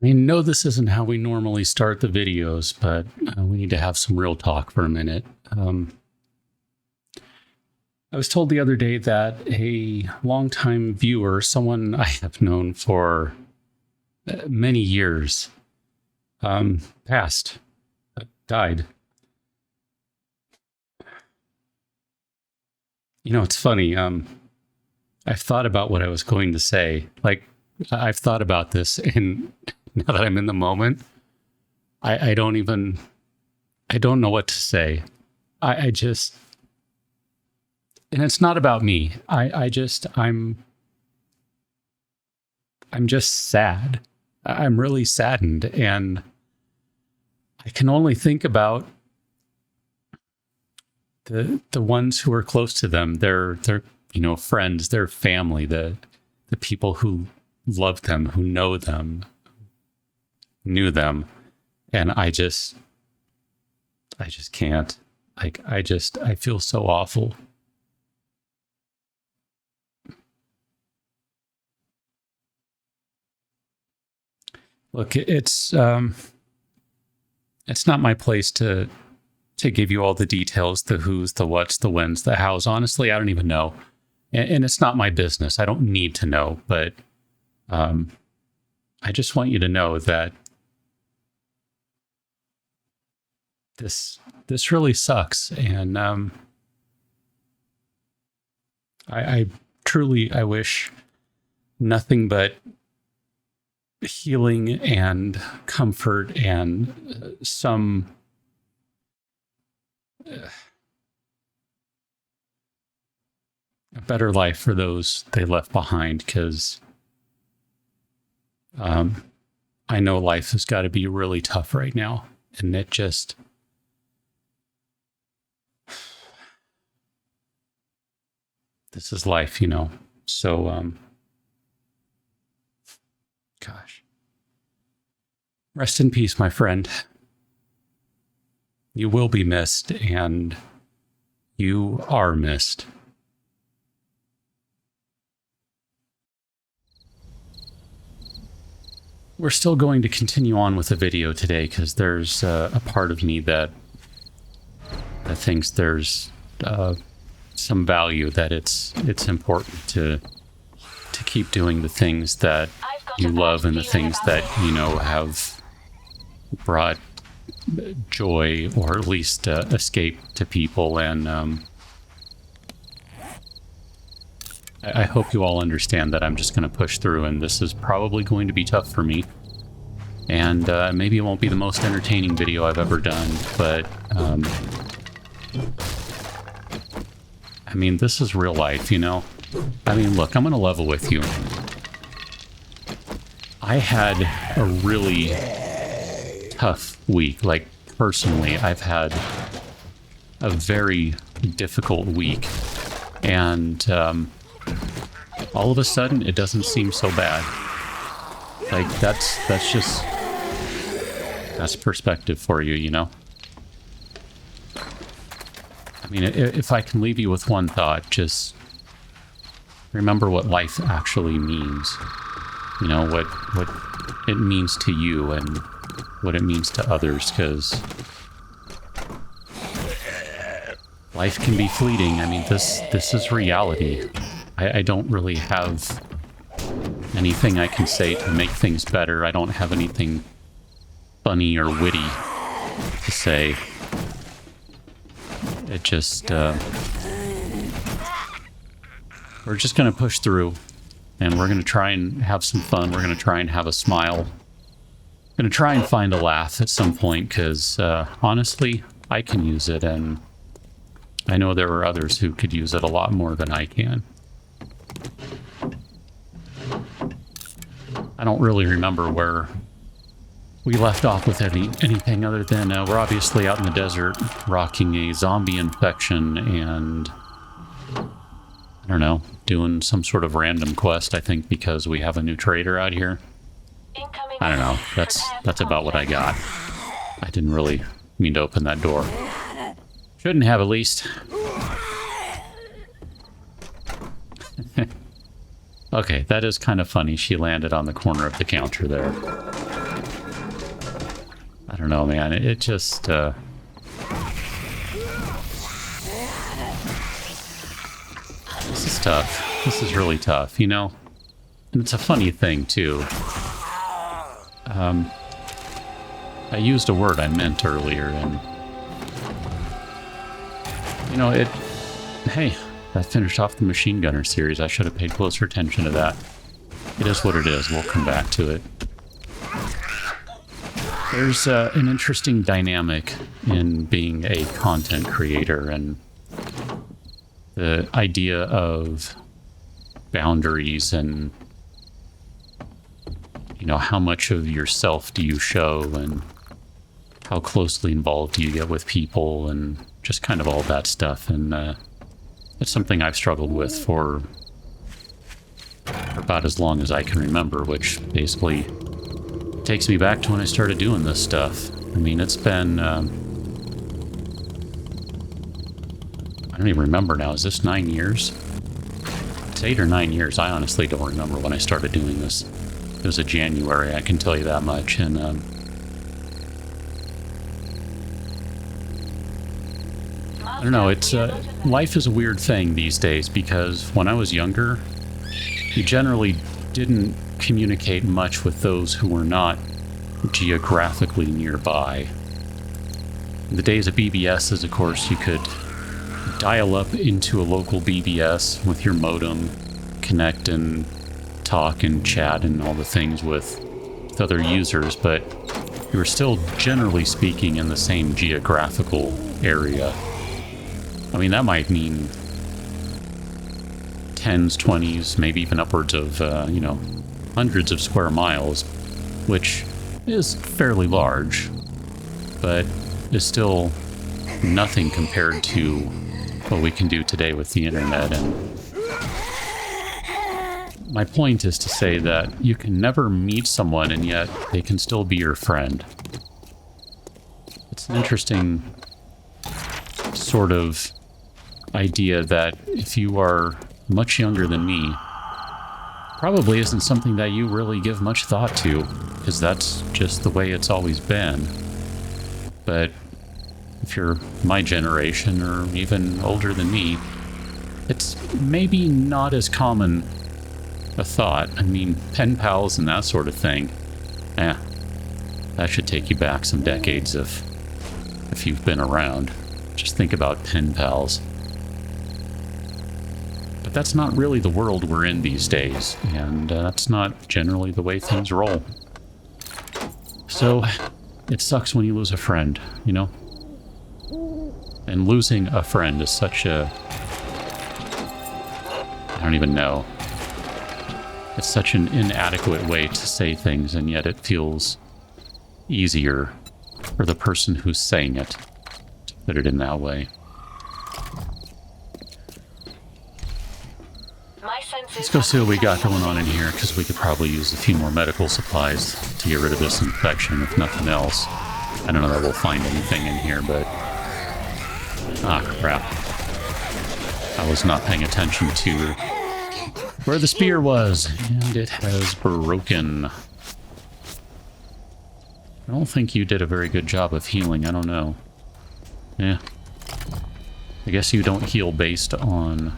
I know this isn't how we normally start the videos, but we need to have some real talk for a minute. I was told the other day that a longtime viewer, someone I have known for many years, passed, died. You know, it's funny. I've thought about what I was going to say. Like, I've thought about this, and now that I'm in the moment, I don't know what to say. I just, and it's not about me. I'm just sad. I'm really saddened, and I can only think about the ones who are close to them, their friends, their family, the people who love them, who know them, knew them, and I just can't. Like, I feel so awful. Look, it's not my place to give you all the details, the who's, the what's, the when's, the how's. Honestly, I don't even know. And it's not my business. I don't need to know, but I just want you to know that this really sucks. And I truly wish nothing but healing and comfort and some a better life for those they left behind, because I know life has got to be really tough right now, and it just this is life, so gosh, rest in peace, my friend. You will be missed, and you are missed. We're still going to continue on with the video today, because there's a part of me that thinks there's some value, that it's important to keep doing the things that you love and the things that have brought joy, or at least escape to people. And I hope you all understand that I'm just going to push through, and this is probably going to be tough for me, and maybe it won't be the most entertaining video I've ever done, but I mean, this is real life, I mean, look, I'm going to level with you. I had a really tough week. Like, personally, I've had a very difficult week, and all of a sudden it doesn't seem so bad. Like, that's perspective for you, I mean, if I can leave you with one thought, just remember what life actually means. What it means to you and what it means to others, because life can be fleeting. I mean, this is reality. I don't really have anything I can say to make things better. I don't have anything funny or witty to say. It just we're just gonna push through, and we're gonna try and have some fun. We're gonna try and have a smile. Gonna try and find a laugh at some point, because honestly, I can use it, and I know there are others who could use it a lot more than I can. I don't really remember where we left off with anything other than we're obviously out in the desert rocking a zombie infection, and I don't know, doing some sort of random quest, I think, because we have a new trader out here. I don't know. That's about what I got. I didn't really mean to open that door. Shouldn't have, at least. Okay, that is kind of funny. She landed on the corner of the counter there. I don't know, man. It just, this is tough. This is really tough, you know? And it's a funny thing, too. I used a word I meant earlier, and... You know, hey, I finished off the Machine Gunner series. I should have paid closer attention to that. It is what it is. We'll come back to it. There's an interesting dynamic in being a content creator, and the idea of boundaries and, you know, how much of yourself do you show, and how closely involved do you get with people, and just kind of all that stuff. And it's something I've struggled with for about as long as I can remember, which basically takes me back to when I started doing this stuff. I mean, it's been, I don't even remember now. Is this 9 years? It's 8 or 9 years. I honestly don't remember when I started doing this. It was a January, I can tell you that much. And I don't know, it's life is a weird thing these days, because when I was younger, you generally didn't communicate much with those who were not geographically nearby. In the days of BBSs, of course, you could dial up into a local BBS with your modem, connect and talk and chat and all the things with other users, but you were still generally speaking in the same geographical area. I mean, that might mean 10s, 20s, maybe even upwards of, you know, hundreds of square miles, which is fairly large, but is still nothing compared to what we can do today with the internet. And my point is to say that you can never meet someone and yet they can still be your friend. It's an interesting sort of idea that if you are much younger than me, probably isn't something that you really give much thought to, because that's just the way it's always been. But if you're my generation or even older than me, it's maybe not as common a thought. I mean, pen pals and that sort of thing, that should take you back some decades if you've been around. Just think about pen pals. But that's not really the world we're in these days, and that's not generally the way things roll. So, it sucks when you lose a friend, you know? And losing a friend is such a... I don't even know. It's such an inadequate way to say things, and yet it feels easier for the person who's saying it to put it in that way. Let's go see what we got going on in here, because we could probably use a few more medical supplies to get rid of this infection, if nothing else. I don't know that we'll find anything in here, but... ah, crap. I was not paying attention to where the spear was, and it has broken. I don't think you did a very good job of healing, I don't know. Yeah. I guess you don't heal based on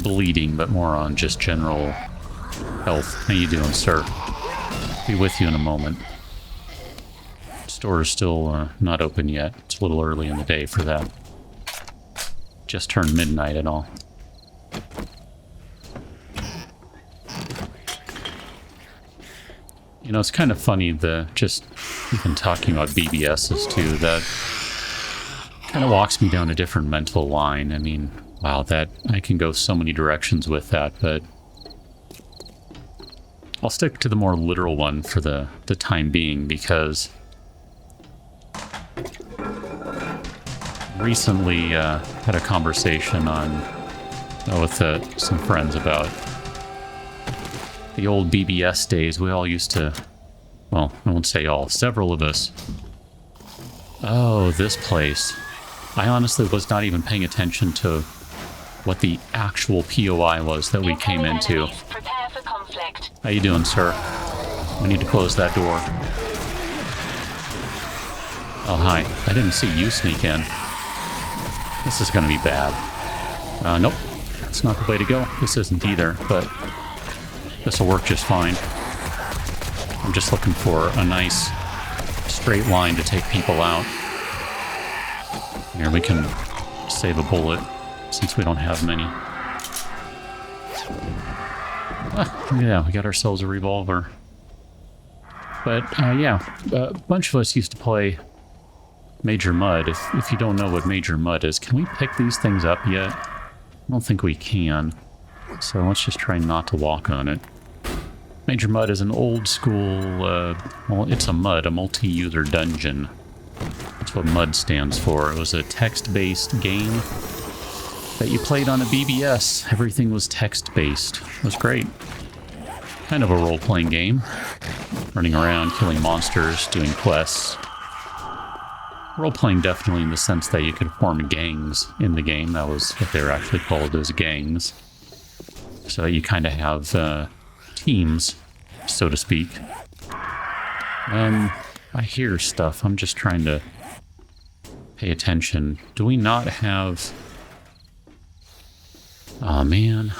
bleeding, but more on just general health. How you doing, sir? Be with you in a moment. Store is still not open yet. It's a little early in the day for that. Just turned midnight and all. You know, it's kind of funny, just even talking about BBSs too, that kind of walks me down a different mental line. I mean, wow, that I can go so many directions with that, but I'll stick to the more literal one for the time being, because recently had a conversation with some friends about the old BBS days. We all used to, well, I won't say all, several of us. Oh, this place. I honestly was not even paying attention to what the actual POI was that we came into. Prepare for conflict. How you doing, sir? We need to close that door. Oh, hi. I didn't see you sneak in. This is gonna be bad. Nope. That's not the way to go. This isn't either, but this will work just fine. I'm just looking for a nice straight line to take people out. Here, we can save a bullet, since we don't have many. Yeah, we got ourselves a revolver. But, yeah, a bunch of us used to play Major Mud. If you don't know what Major Mud is, can we pick these things up yet? I don't think we can. So let's just try not to walk on it. Major Mud is an old school, well, it's a multi-user dungeon. That's what MUD stands for. It was a text-based game that you played on a BBS. Everything was text-based. It was great. Kind of a role-playing game. Running around, killing monsters, doing quests. Role-playing definitely in the sense that you could form gangs in the game. That was what they were actually called, as gangs. So you kind of have teams, so to speak. I hear stuff. I'm just trying to pay attention. Do we not have... Oh, man.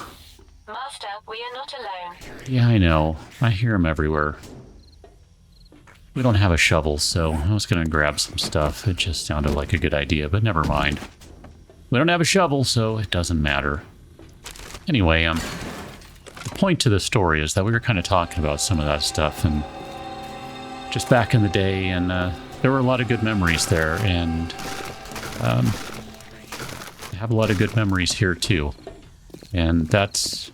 Master, we are not alone. Yeah, I know. I hear them everywhere. We don't have a shovel, so I was going to grab some stuff. It just sounded like a good idea, but never mind. We don't have a shovel, so it doesn't matter. Anyway, the point to the story is that we were kind of talking about some of that stuff, and just back in the day, and there were a lot of good memories there, and I have a lot of good memories here, too. And that's,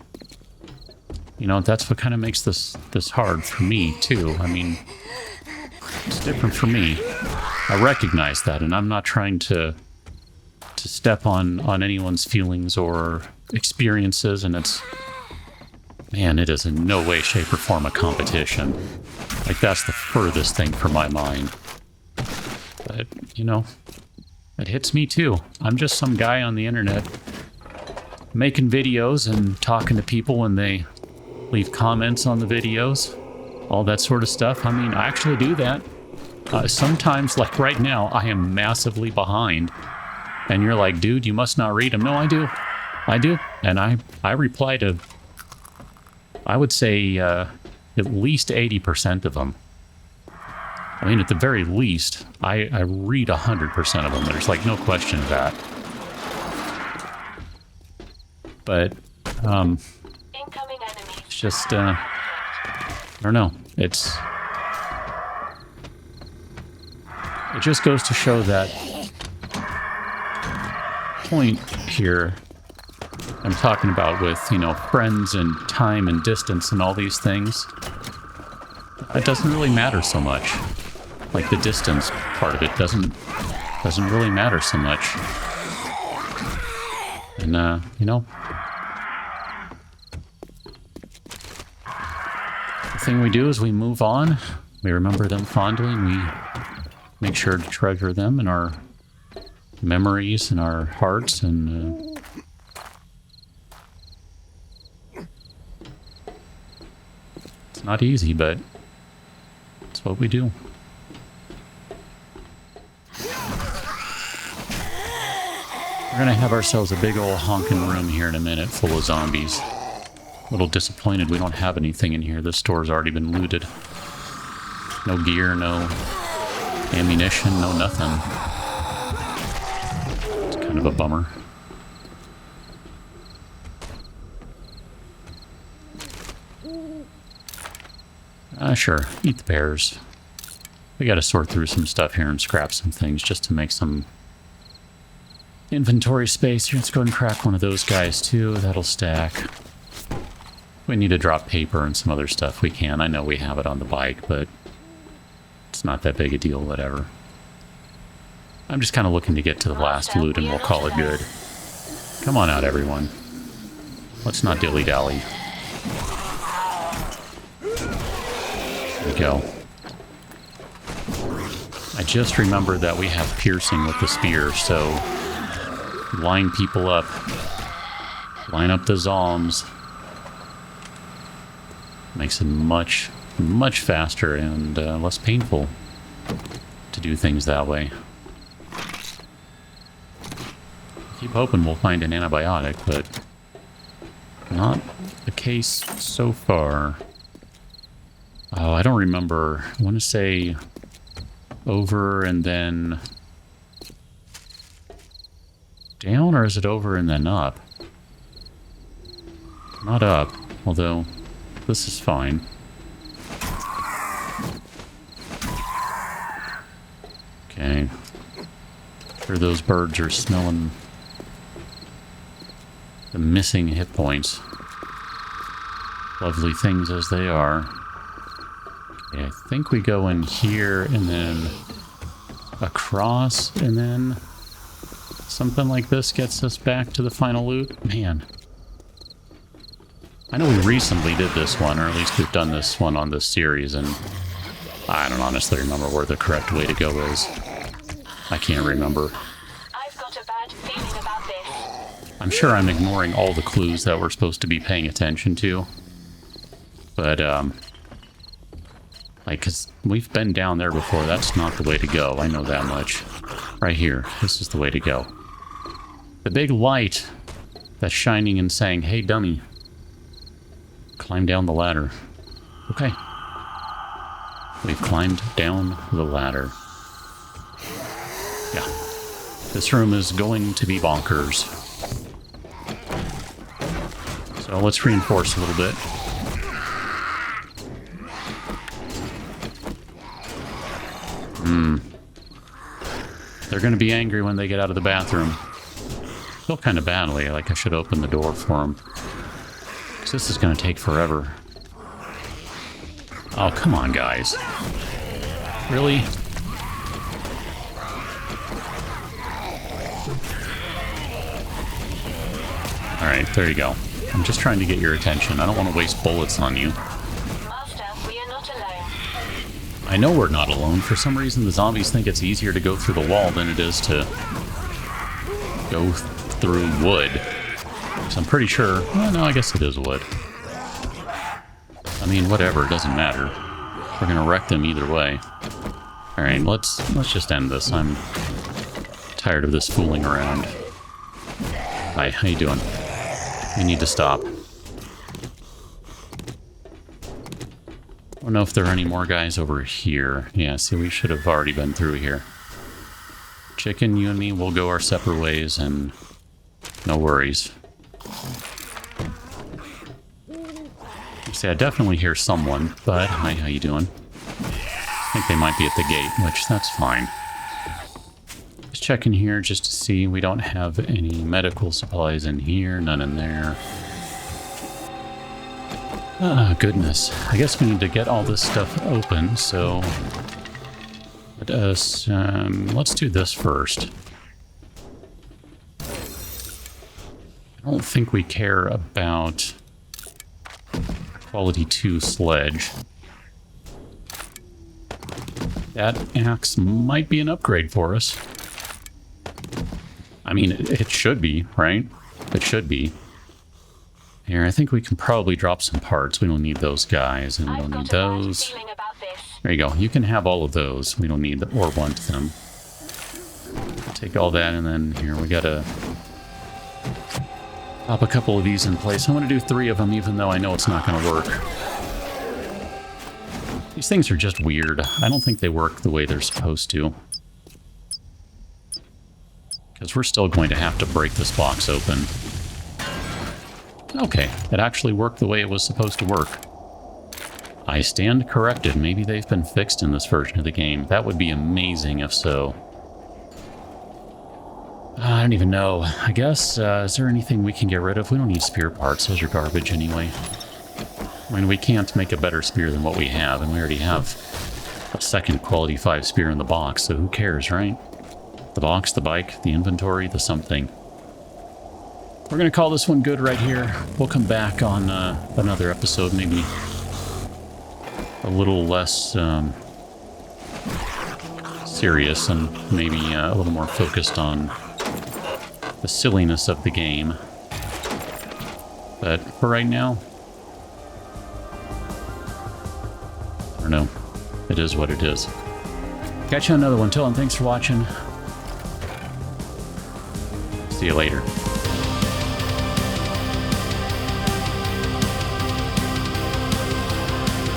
you know, that's what kind of makes this hard for me, too. I mean... It's different for me. I recognize that, and I'm not trying to step on anyone's feelings or experiences, and it's... Man, it is in no way, shape, or form a competition. Like, that's the furthest thing from my mind. But, you know, it hits me too. I'm just some guy on the internet making videos and talking to people when they leave comments on the videos. All that sort of stuff. I mean, I actually do that. Sometimes, like right now, I am massively behind. And you're like, dude, you must not read them. No, I do. I do. And I reply to, I would say, at least 80% of them. I mean, at the very least, I read 100% of them. There's like no question of that. But, Incoming enemy. it's just, I don't know. It just goes to show that point here I'm talking about with, you know, friends and time and distance and all these things. It doesn't really matter so much. Like the distance part of it doesn't really matter so much. And, you know, the thing we do is we move on. We remember them fondly, and we make sure to treasure them in our memories and our hearts, and it's not easy, but it's what we do. We're gonna have ourselves a big old honking room here in a minute full of zombies. A little disappointed we don't have anything in here. This store's already been looted. No gear, no ammunition, no nothing. It's kind of a bummer. Sure, eat the pears. We gotta sort through some stuff here and scrap some things just to make some inventory space. Let's go and crack one of those guys too. That'll stack. We need to drop paper and some other stuff. We can. I know we have it on the bike, but it's not that big a deal, whatever. I'm just kind of looking to get to the last loot and we'll call it good. Come on out, everyone. Let's not dilly-dally. There we go. I just remembered that we have piercing with the spear, so line people up. Line up the zombs. Makes it much, much faster and less painful. to do things that way. Keep hoping we'll find an antibiotic, but not the case so far. Oh, I don't remember. I want to say over and then down, or is it over and then up? Not up, although this is fine. Okay. Sure, those birds are smelling the missing hit points. Lovely things as they are. Okay, I think we go in here and then across, and then something like this gets us back to the final loot. Man. I know we recently did this one, or at least we've done this one on this series, and I don't honestly remember where the correct way to go is. I can't remember. I've got a bad feeling about this. I'm sure I'm ignoring all the clues that we're supposed to be paying attention to. But, like, 'cause we've been down there before. That's not the way to go. I know that much. Right here. This is the way to go. The big light that's shining and saying, "Hey, dummy, climb down the ladder." Okay. We've climbed down the ladder. Yeah. This room is going to be bonkers. So let's reinforce a little bit. They're going to be angry when they get out of the bathroom. Feel kind of badly, like I should open the door for them. This is going to take forever. Oh, come on, guys. Really? Alright, there you go. I'm just trying to get your attention. I don't want to waste bullets on you. Master, we are not alone. I know we're not alone. For some reason, the zombies think it's easier to go through the wall than it is to go through wood. So I'm pretty sure... Well, no, I guess it is wood. I mean, whatever. It doesn't matter. We're going to wreck them either way. Alright, let's just end this. I'm tired of this fooling around. Hi, how you doing? We need to stop. I don't know if there are any more guys over here. Yeah, see, we should have already been through here. Chicken, you and me, we'll go our separate ways, and no worries. See, I definitely hear someone, but hi, how you doing? I think they might be at the gate, which that's fine. Just checking here just to see we don't have any medical supplies in here, none in there. Ah, goodness. I guess we need to get all this stuff open, so... let's do this first. I don't think we care about quality 2 sledge. That axe might be an upgrade for us. I mean, it should be, right? It should be. Here, I think we can probably drop some parts. We don't need those guys, and we don't need those. There you go. You can have all of those. We don't need or want them. Take all that, and then here we gotta pop a couple of these in place. I'm gonna do 3 of them, even though I know it's not gonna work. These things are just weird. I don't think they work the way they're supposed to. Because we're still going to have to break this box open. Okay, it actually worked the way it was supposed to work. I stand corrected. Maybe they've been fixed in this version of the game. That would be amazing if so. I don't even know. I guess, is there anything we can get rid of? We don't need spear parts. Those are garbage anyway. I mean, we can't make a better spear than what we have, and we already have a second quality 5 spear in the box, so who cares, right? The box, the bike, the inventory, the something. We're going to call this one good right here. We'll come back on another episode, maybe a little less serious and maybe a little more focused on the silliness of the game. But for right now, I don't know. It is what it is. Catch you on another one. Till then, thanks for watching. See you later.